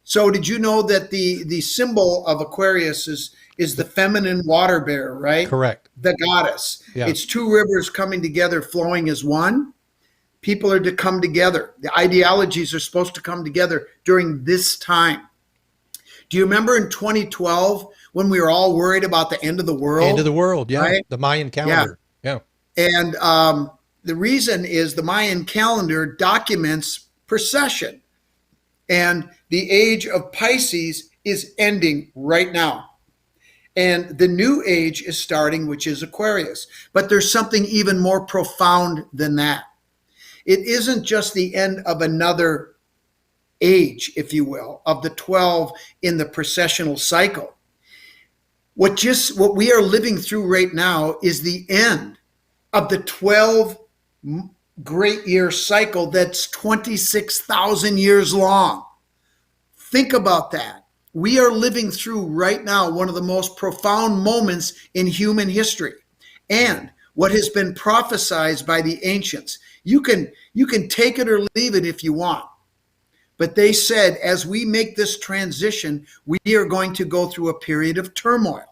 So did you know that the symbol of Aquarius is the feminine water bear, right? Correct. The goddess. Yeah. It's two rivers coming together, flowing as one. People are to come together. The ideologies are supposed to come together during this time. Do you remember in 2012 when we were all worried about the end of the world? End of the world, yeah. Right? The Mayan calendar. Yeah. And the reason is the Mayan calendar documents precession. And the age of Pisces is ending right now. And the new age is starting, which is Aquarius. But there's something even more profound than that. It isn't just the end of another age, if you will, of the 12 in the precessional cycle. What we are living through right now is the end of the 12 great year cycle that's 26,000 years long. Think about that. We are living through right now one of the most profound moments in human history, and what has been prophesied by the ancients. You can take it or leave it if you want. But they said, as we make this transition, we are going to go through a period of turmoil.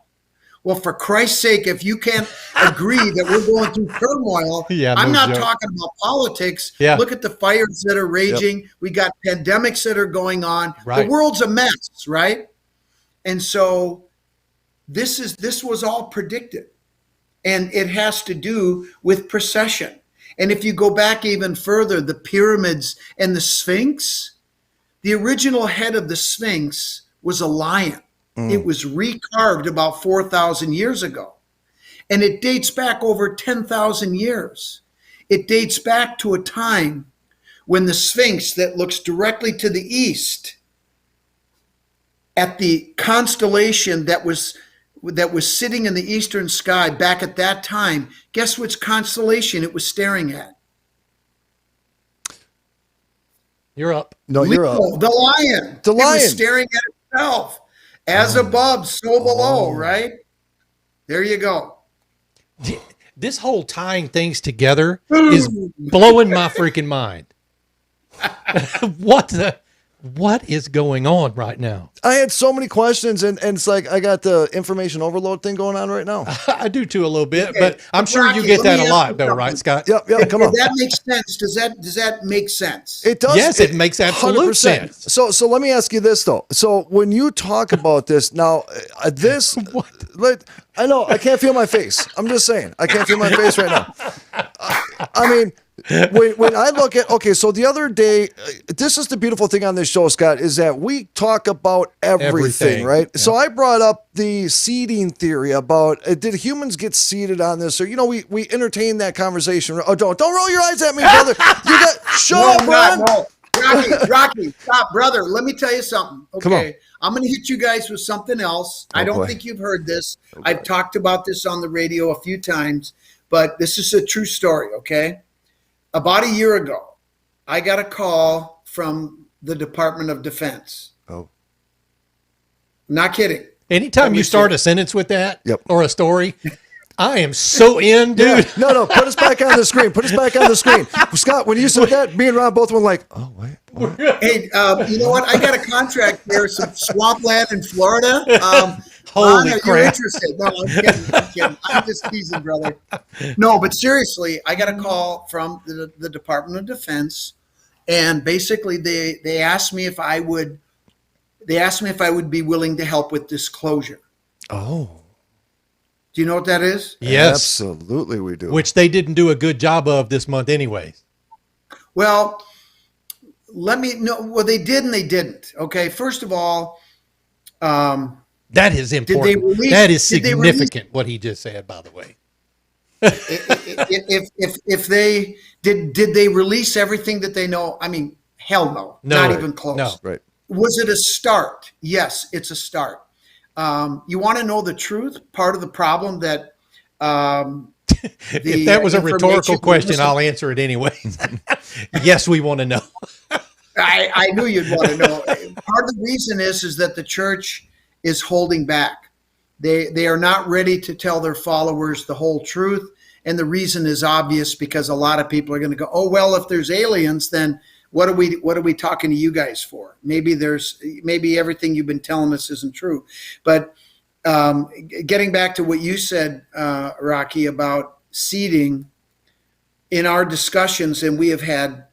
Well, for Christ's sake, if you can't agree that we're going through turmoil, I'm not talking about politics. Yeah. Look at the fires that are raging. Yep. We got pandemics that are going on. Right. The world's a mess, right? And so this was all predicted. And it has to do with precession. And if you go back even further, the pyramids and the Sphinx, the original head of the Sphinx was a lion. It was recarved about 4,000 years ago. And it dates back over 10,000 years. It dates back to a time when the Sphinx that looks directly to the east at the constellation that was sitting in the eastern sky back at that time, guess which constellation it was staring at? You're up. No, you're up. The lion. The lion. It was staring at itself. As above, so below, right? There you go. This whole tying things together is blowing my freaking mind. What is going on right now? I had so many questions, and it's like I got the information overload thing going on right now. I do too a little bit, Okay. but I'm sure Rocky, you get let that me a ask lot, you though, something. right, Scott? Yep, come on. Does that make sense? Does that make sense? It does. Yes, it makes absolute 100%. sense. So let me ask you this though. So when you talk about this now, I know I can't feel my face. I'm just saying I can't feel my face right now. I mean, when I look at, okay, so the other day, this is the beautiful thing on this show, Scott, is that we talk about everything. Right? Yeah. So I brought up the seeding theory about did humans get seeded on this, or we entertain that conversation. Oh, don't roll your eyes at me, brother. You got shut up, Ron. No. Rocky, stop, brother. Let me tell you something. Okay. Come on. I'm going to hit you guys with something else. I don't think you've heard this. I've talked about this on the radio a few times, but this is a true story, okay? About a year ago, I got a call from the Department of Defense. Oh. Not kidding. Anytime you start a sentence with that Yep. or a story, I am so in, dude. Yeah. No, put us back on the screen. Put us back on the screen. Scott, when you said that, me and Ron both went like, oh, wait. What? Hey, you know what? I got a contract there, some swampland in Florida. Holy Ron, crap. you're interested. No, I'm kidding. I'm just teasing, brother. No, but seriously, I got a call from the Department of Defense, and basically they asked me if I would be willing to help with disclosure. Oh. Do you know what that is? Yes. Absolutely we do. Which they didn't do a good job of this month anyway. Well, let me know. Well, they did and they didn't. Okay. First of all, That is important. That is significant, what he just said, by the way. if they did they release everything that they know? I mean, hell no. Not even close. No. Right. Was it a start? Yes, it's a start. You want to know the truth? Part of the problem that if that was a rhetorical question, I'll answer it anyway. Yes, we want to know. I knew you'd want to know. Part of the reason is that the church is holding back. They are not ready to tell their followers the whole truth. And the reason is obvious, because a lot of people are going to go, oh, well, if there's aliens, then what are we talking to you guys for? Maybe everything you've been telling us isn't true. But getting back to what you said, Rocky, about seeding, in our discussions, and we have had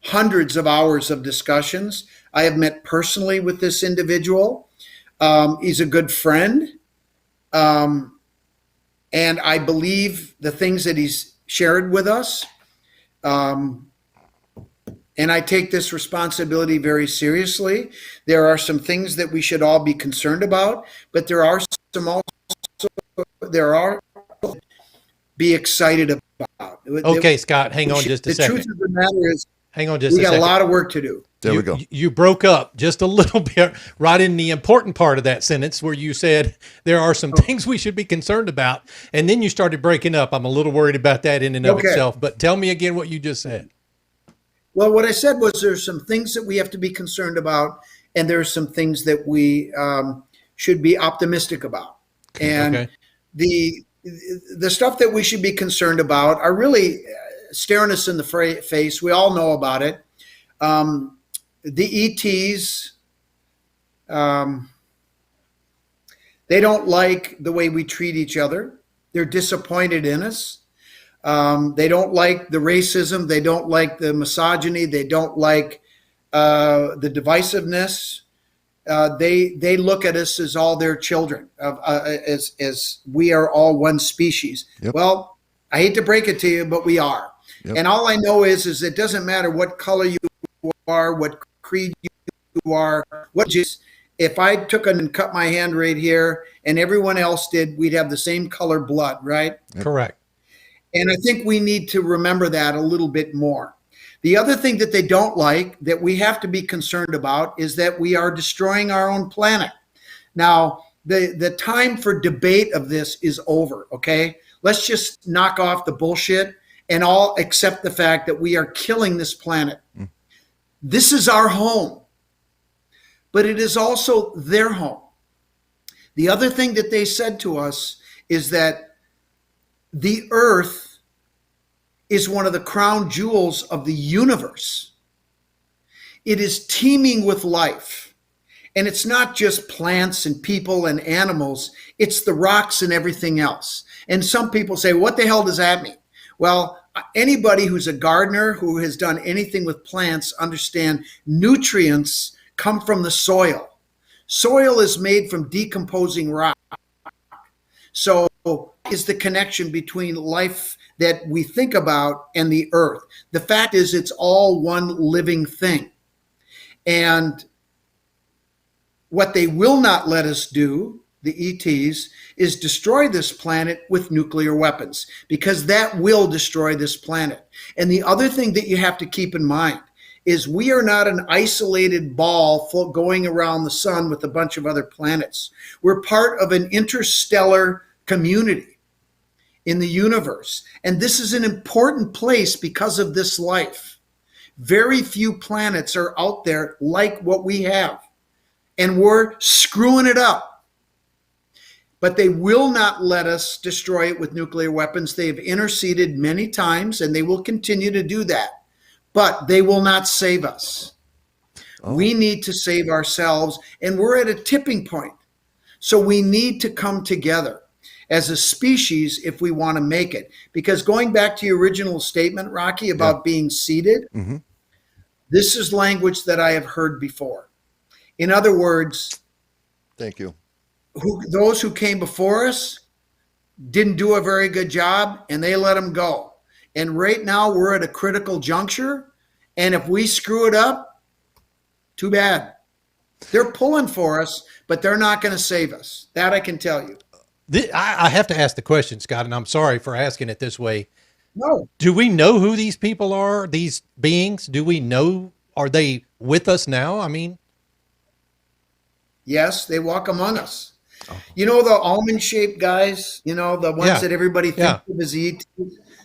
hundreds of hours of discussions. I have met personally with this individual. He's a good friend. And I believe the things that he's shared with us. And I take this responsibility very seriously. There are some things that we should all be concerned about, but there are be excited about. Okay, Scott, hang on just a second. The truth of the matter is, hang on just a we got second. a lot of work to do. There we go. You broke up just a little bit right in the important part of that sentence where you said there are some things we should be concerned about, and then you started breaking up. I'm a little worried about that in and of itself, but tell me again what you just said. Well, what I said was there's some things that we have to be concerned about, and there's some things that we should be optimistic about. And the stuff that we should be concerned about are really staring us in the face. We all know about it. The ETs, they don't like the way we treat each other. They're disappointed in us. They don't like the racism. They don't like the misogyny. They don't like the divisiveness. They look at us as all their children, as we are all one species. Yep. Well, I hate to break it to you, but we are. Yep. And all I know is it doesn't matter what color you are, what creed you are, if I took and cut my hand right here and everyone else did, we'd have the same color blood, right? Yep. Correct. And I think we need to remember that a little bit more. The other thing that they don't like, that we have to be concerned about, is that we are destroying our own planet. Now, the time for debate of this is over, okay? Let's just knock off the bullshit and all accept the fact that we are killing this planet. This is our home, but it is also their home. The other thing that they said to us is that the earth is one of the crown jewels of the universe. It is teeming with life. And it's not just plants and people and animals, it's the rocks and everything else. And some people say, what the hell does that mean? Well, anybody who's a gardener who has done anything with plants understand nutrients come from the soil. Soil is made from decomposing rock. So is the connection between life that we think about and the earth. The fact is, it's all one living thing. And what they will not let us do, the ETs, is destroy this planet with nuclear weapons, because that will destroy this planet. And the other thing that you have to keep in mind is we are not an isolated ball going around the sun with a bunch of other planets. We're part of an interstellar community in the universe. And this is an important place because of this life. Very few planets are out there like what we have. And we're screwing it up. But they will not let us destroy it with nuclear weapons. They have interceded many times, and they will continue to do that. But they will not save us. Oh. We need to save ourselves, and we're at a tipping point. So we need to come together as a species if we want to make it. Because going back to your original statement, Rocky, about being seated, this is language that I have heard before. In other words, thank you. Those who came before us didn't do a very good job, and they let them go. And right now we're at a critical juncture, and if we screw it up, too bad. They're pulling for us, but they're not going to save us. That I can tell you. I have to ask the question, Scott, and I'm sorry for asking it this way. No. Do we know who these people are, these beings? Do we know, are they with us now? I mean. Yes, they walk among us. You know the almond-shaped guys, you know, the ones that everybody thinks of as ETs?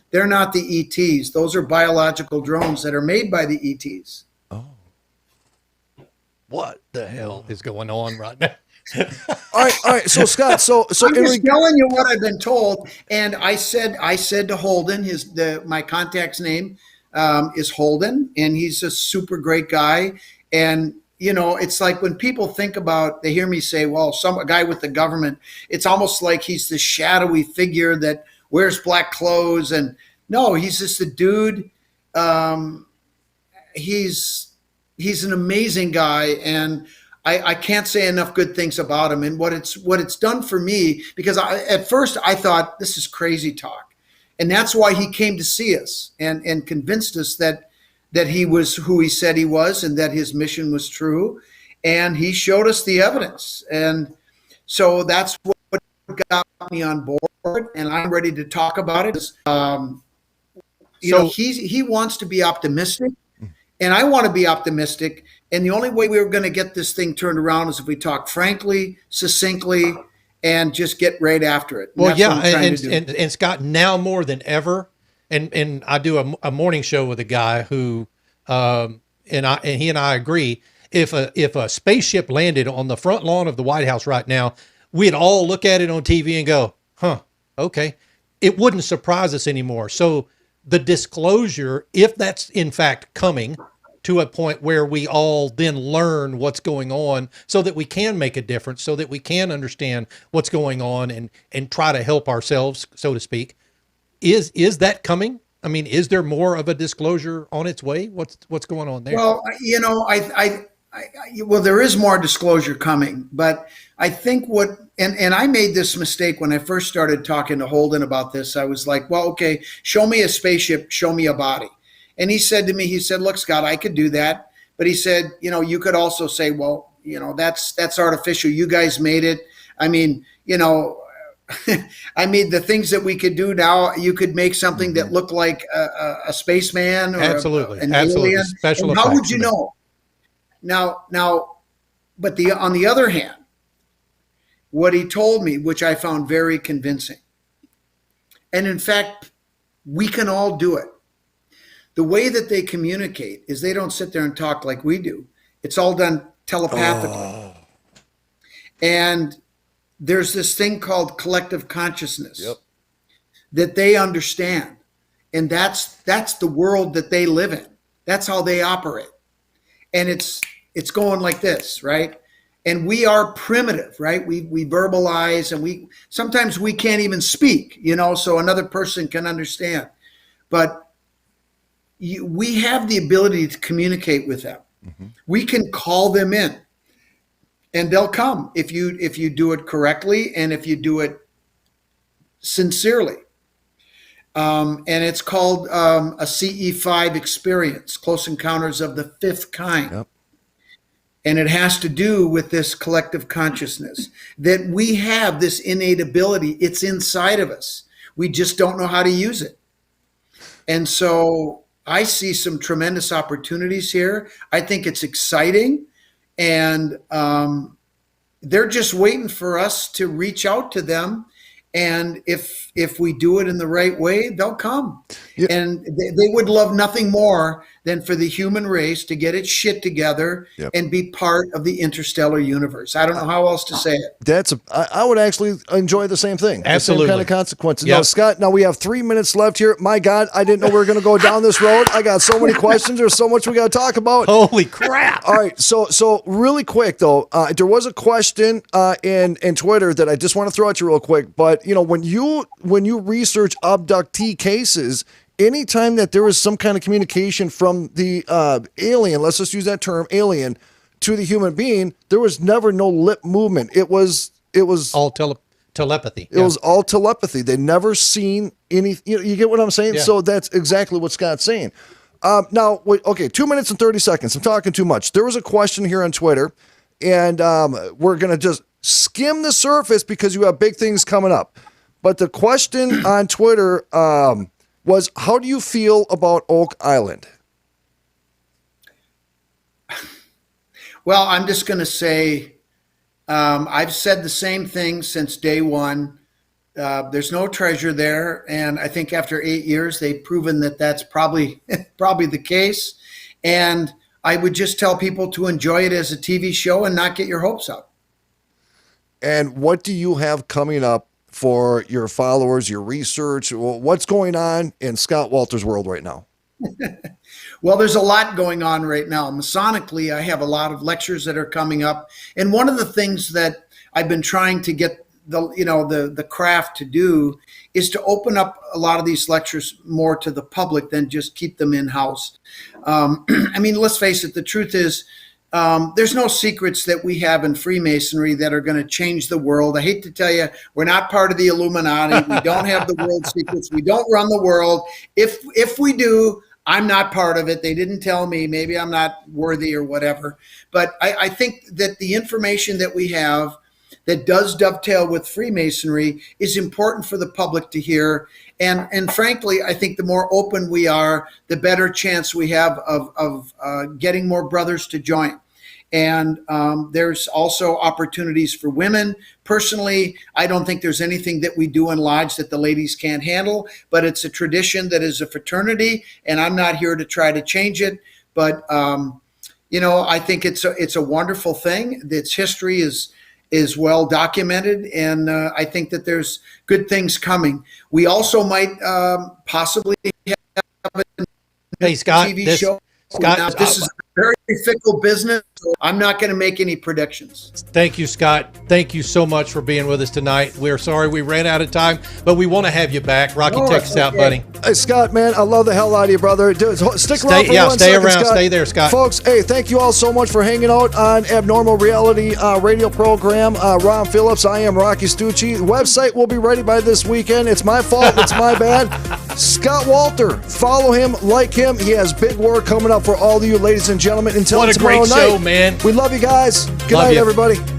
They're not the ETs. Those are biological drones that are made by the ETs. Oh. What the hell is going on right now? All right. So Scott, so I'm just telling you what I've been told. And I said to Holden, my contact's name is Holden, and he's a super great guy. And you know, it's like when people think about, they hear me say, well, a guy with the government, it's almost like he's this shadowy figure that wears black clothes. And no, he's just a dude. He's an amazing guy. And I can't say enough good things about him. And what it's done for me, because at first I thought this is crazy talk. And that's why he came to see us and convinced us that he was who he said he was and that his mission was true. And he showed us the evidence. And so that's what got me on board. And I'm ready to talk about it. You know, he wants to be optimistic, and I want to be optimistic. And the only way we're going to get this thing turned around is if we talk frankly, succinctly, and just get right after it. Well, yeah. And Scott, now more than ever, and I do a morning show with a guy who, and he and I agree. If a spaceship landed on the front lawn of the White House right now, we'd all look at it on TV and go, "Huh, okay." It wouldn't surprise us anymore. So the disclosure, if that's in fact coming to a point where we all then learn what's going on, so that we can make a difference, so that we can understand what's going on and try to help ourselves, so to speak. Is that coming? I mean, is there more of a disclosure on its way? What's going on there? Well, you know, well, there is more disclosure coming, but I think and I made this mistake when I first started talking to Holden about this. I was like, well, okay, show me a spaceship, show me a body. And he said to me, look, Scott, I could do that. But he said, you know, you could also say, well, you know, that's artificial. You guys made it. I mean, you know, I mean, the things that we could do now, you could make something that looked like a spaceman or an alien. Special and how would you know? Now, but on the other hand, what he told me, which I found very convincing, and in fact, we can all do it. The way that they communicate is they don't sit there and talk like we do. It's all done telepathically. And there's this thing called collective consciousness that they understand. And that's the world that they live in. That's how they operate. And it's going like this, right? And we are primitive, right? We verbalize, and sometimes we can't even speak, you know, so another person can understand. But we have the ability to communicate with them. Mm-hmm. We can call them in, and they'll come if you do it correctly and if you do it sincerely. And it's called a CE5 experience, Close Encounters of the Fifth Kind. Yep. And it has to do with this collective consciousness, that we have this innate ability. It's inside of us. We just don't know how to use it. And so I see some tremendous opportunities here. I think it's exciting, and they're just waiting for us to reach out to them. And if we do it in the right way, they'll come. Yeah. And they would love nothing more than for the human race to get its shit together and be part of the interstellar universe. I don't know how else to say it. I would actually enjoy the same thing. Absolutely. The same kind of consequences. Yep. Now, Scott, we have 3 minutes left here. My God, I didn't know we were going to go down this road. I got so many questions. There's so much we got to talk about. Holy crap. All right. So really quick, though, there was a question in Twitter that I just want to throw at you real quick. But, when you research abductee cases, anytime that there was some kind of communication from the alien, let's just use that term, alien, to the human being, there was never no lip movement. It was all telepathy. It was all telepathy. They never seen any. You get what I'm saying? Yeah. So that's exactly what Scott's saying. Now, wait, okay, 2 minutes and 30 seconds. I'm talking too much. There was a question here on Twitter, and we're gonna just skim the surface because you have big things coming up. But the question on Twitter was, how do you feel about Oak Island? Well, I'm just going to say, I've said the same thing since day one. There's no treasure there. And I think after 8 years, they've proven that that's probably the case. And I would just tell people to enjoy it as a TV show and not get your hopes up. And what do you have coming up for your followers, your research? What's going on in Scott Wolter's world right now? Well, there's a lot going on right now. Masonically, I have a lot of lectures that are coming up. And one of the things that I've been trying to get the craft to do is to open up a lot of these lectures more to the public than just keep them in-house. I mean, let's face it, the truth is, there's no secrets that we have in Freemasonry that are going to change the world. I hate to tell you, we're not part of the Illuminati. We don't have the world secrets. We don't run the world. If we do, I'm not part of it. They didn't tell me. Maybe I'm not worthy or whatever. But I think that the information that we have that does dovetail with Freemasonry is important for the public to hear. And frankly, I think the more open we are, the better chance we have of getting more brothers to join. And there's also opportunities for women. Personally, I don't think there's anything that we do in Lodge that the ladies can't handle, but it's a tradition that is a fraternity, and I'm not here to try to change it. But, I think it's a wonderful thing. Its history is well documented, and I think that there's good things coming. We also might possibly have a Scott, TV show. Scott, now, this is a very fickle business, so I'm not going to make any predictions. Thank you, Scott. Thank you so much for being with us tonight. We're sorry we ran out of time, but we want to have you back. Rocky, take us out, buddy. Hey, Scott, man, I love the hell out of you, brother. Stick around for 1 stay second, around. Scott. Stay there, Scott. Folks, hey, thank you all so much for hanging out on Abnormal Reality radio program. Ron Phillips, I am Rocky Stucci. The website will be ready by this weekend. It's my fault. It's my bad. Scott Wolter. Follow him, like him. He has big work coming up for all of you, ladies and gentlemen. Until what a tomorrow great night. show, man. We love you guys. Good Love night, you. everybody.